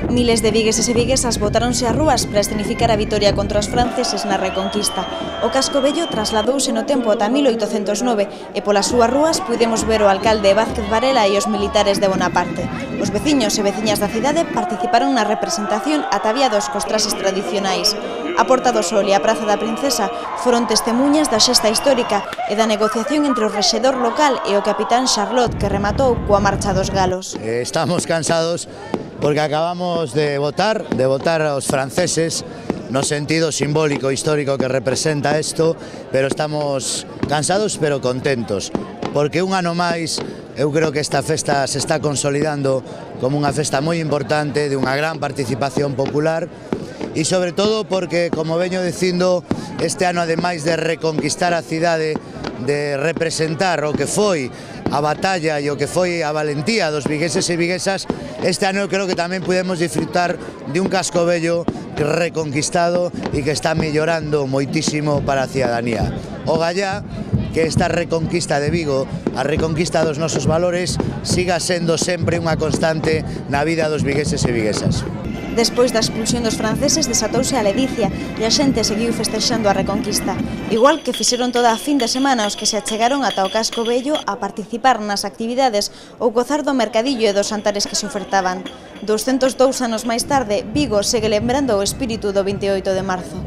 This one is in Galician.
Miles de vigueses e viguesas botáronse ás rúas para escenificar a vitoria contra os franceses na Reconquista. O casco vello trasladouse no tempo ata 1809 e polas súas rúas pudemos ver o alcalde Vázquez Varela e os militares de Bonaparte. Os veciños e veciñas da cidade participaron na representación ataviados cos traxes tradicionais. A Porta do Sol e a Praza da Princesa foron testemuñas da xesta histórica e da negociación entre o rexedor local e o capitán Charlot, que rematou coa marcha dos galos. Estamos cansados porque acabamos de votar aos franceses no sentido simbólico, histórico que representa isto, pero estamos cansados pero contentos, porque un ano máis eu creo que esta festa se está consolidando como unha festa moi importante, de unha gran participación popular, e sobre todo porque, como veño dicindo, este ano ademais de reconquistar a cidade, de representar o que foi a batalla e o que foi a valentía dos vigueses e viguesas, este ano eu creo que tamén podemos disfrutar de un casco vello reconquistado e que está mellorando moitísimo para a cidadanía. Ogallá que esta reconquista de Vigo, a reconquista dos nosos valores, siga sendo sempre unha constante na vida dos vigueses e viguesas. Despois da expulsión dos franceses desatouse a ledicia e a xente seguiu festexando a Reconquista, igual que fixeron toda a fin de semana os que se achegaron ata o casco vello a participar nas actividades ou gozar do mercadillo e dos xantares que se ofertaban. 202 anos máis tarde, Vigo segue lembrando o espírito do 28 de marzo.